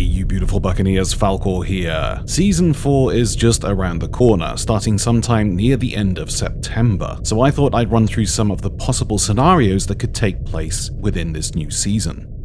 you beautiful buccaneers, Falcore here. Season 4 is just around the corner, starting sometime near the end of September, so I thought I'd run through some of the possible scenarios that could take place within this new season.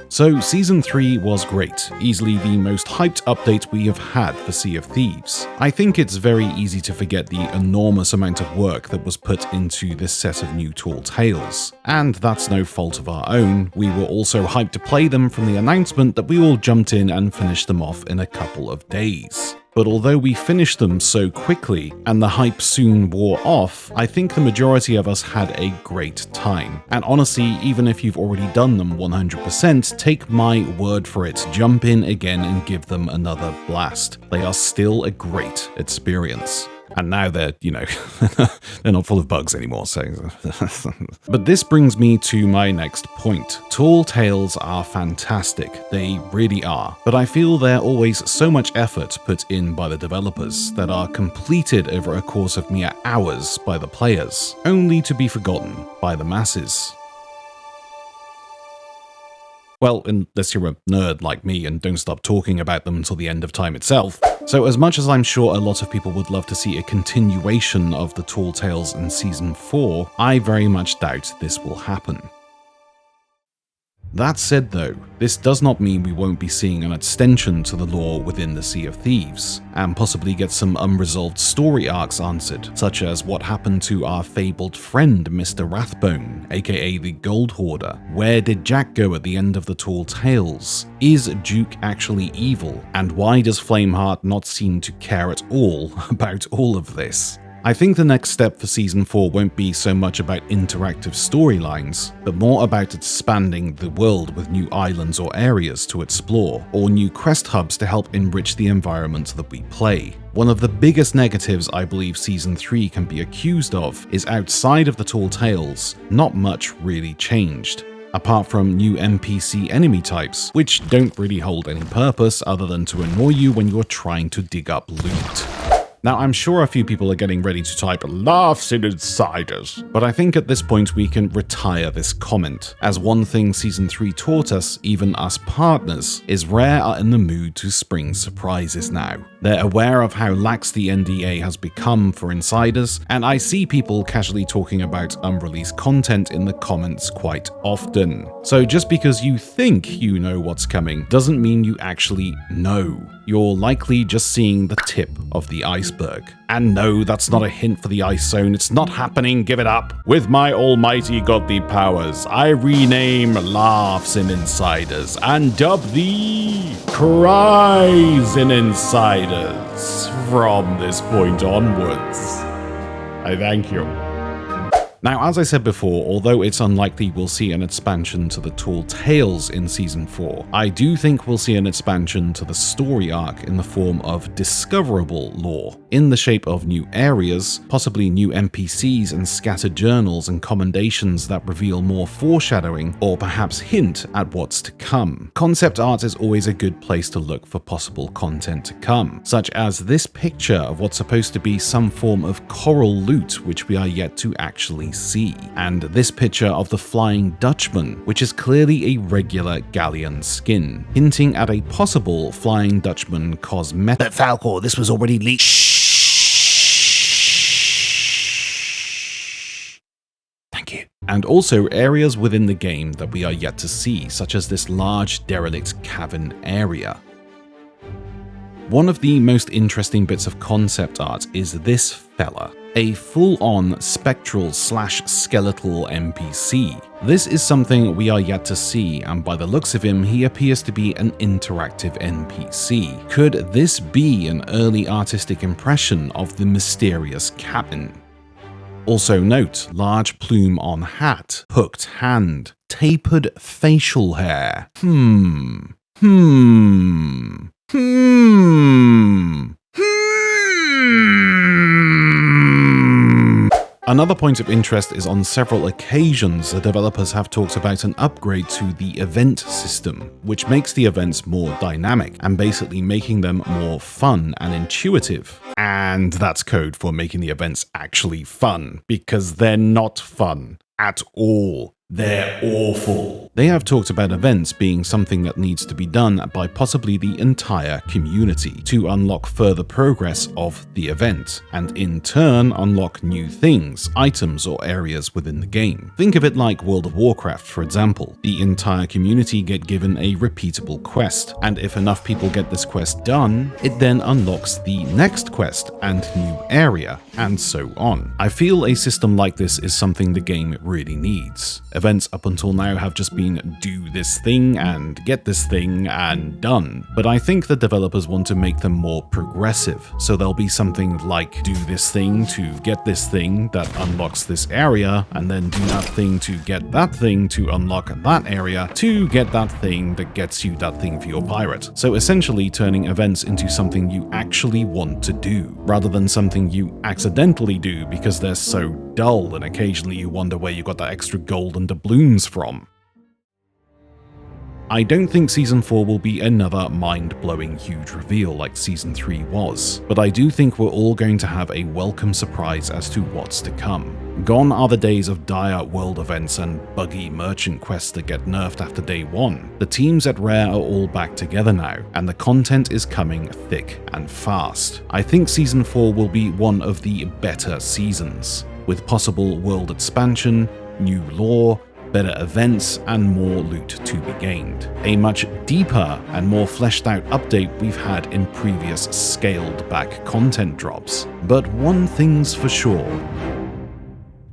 So Season 3 was great, easily the most hyped update we have had for Sea of Thieves. I think it's very easy to forget the enormous amount of work that was put into this set of new Tall Tales. And that's no fault of our own, we were also hyped to play them from the announcement that we all jumped in and finished them off in a couple of days. But although we finished them so quickly, and the hype soon wore off, I think the majority of us had a great time. And honestly, even if you've already done them 100%, take my word for it, jump in again and give them another blast. They are still a great experience. And now they're, they're not full of bugs anymore, so... But this brings me to my next point. Tall Tales are fantastic, they really are. But I feel there always so much effort put in by the developers that are completed over a course of mere hours by the players, only to be forgotten by the masses. Well, unless you're a nerd like me and don't stop talking about them until the end of time itself. So as much as I'm sure a lot of people would love to see a continuation of the Tall Tales in Season 4, I very much doubt this will happen. That said though, this does not mean we won't be seeing an extension to the lore within the Sea of Thieves, and possibly get some unresolved story arcs answered, such as what happened to our fabled friend Mr. Rathbone, aka the Gold Hoarder. Where did Jack go at the end of the Tall Tales? Is Duke actually evil? And why does Flameheart not seem to care at all about all of this? I think the next step for Season 4 won't be so much about interactive storylines, but more about expanding the world with new islands or areas to explore, or new quest hubs to help enrich the environment that we play. One of the biggest negatives I believe Season 3 can be accused of is outside of the Tall Tales, not much really changed. Apart from new NPC enemy types, which don't really hold any purpose other than to annoy you when you're trying to dig up loot. Now, I'm sure a few people are getting ready to type laughs in insiders, but I think at this point we can retire this comment, as one thing Season 3 taught us, even us partners, is Rare are in the mood to spring surprises now. They're aware of how lax the NDA has become for insiders, and I see people casually talking about unreleased content in the comments quite often. So just because you think you know what's coming doesn't mean you actually know. You're likely just seeing the tip of the iceberg. And no, that's not a hint for the Ice Zone, it's not happening, give it up. With my almighty godly powers, I rename Laughs in Insiders and dub thee Cries in Insiders from this point onwards. I thank you. Now, as I said before, although it's unlikely we'll see an expansion to the Tall Tales in Season 4, I do think we'll see an expansion to the story arc in the form of discoverable lore, in the shape of new areas, possibly new NPCs and scattered journals and commendations that reveal more foreshadowing or perhaps hint at what's to come. Concept art is always a good place to look for possible content to come, such as this picture of what's supposed to be some form of coral loot which we are yet to actually see, and this picture of the Flying Dutchman, which is clearly a regular galleon skin, hinting at a possible Flying Dutchman cosmetic. But Falcore, this was already leaked. Thank you. And also areas within the game that we are yet to see, such as this large derelict cavern area. One of the most interesting bits of concept art is this fella, a full-on spectral/skeletal NPC. This is something we are yet to see, and by the looks of him, he appears to be an interactive NPC. Could this be an early artistic impression of the mysterious captain? Also note, large plume on hat, hooked hand, tapered facial hair. Another point of interest is on several occasions the developers have talked about an upgrade to the event system, which makes the events more dynamic and basically making them more fun and intuitive. And that's code for making the events actually fun, because they're not fun at all. They're awful. They have talked about events being something that needs to be done by possibly the entire community to unlock further progress of the event, and in turn unlock new things, items, or areas within the game. Think of it like World of Warcraft, for example. The entire community get given a repeatable quest, and if enough people get this quest done, it then unlocks the next quest and new area, and so on. I feel a system like this is something the game really needs. Events up until now have just been do this thing and get this thing and done, but I think the developers want to make them more progressive, so there'll be something like do this thing to get this thing that unlocks this area, and then do that thing to get that thing to unlock that area to get that thing that gets you that thing for your pirate. So essentially turning events into something you actually want to do, rather than something you accidentally do because they're so dull and occasionally you wonder where you got that extra gold and doubloons from. I don't think Season 4 will be another mind-blowing huge reveal like Season 3 was, but I do think we're all going to have a welcome surprise as to what's to come. Gone are the days of dire world events and buggy merchant quests that get nerfed after day 1. The teams at Rare are all back together now, and the content is coming thick and fast. I think Season 4 will be one of the better seasons, with possible world expansion, new lore, better events, and more loot to be gained. A much deeper and more fleshed out update we've had in previous scaled back content drops. But one thing's for sure.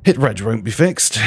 Hit reg won't be fixed.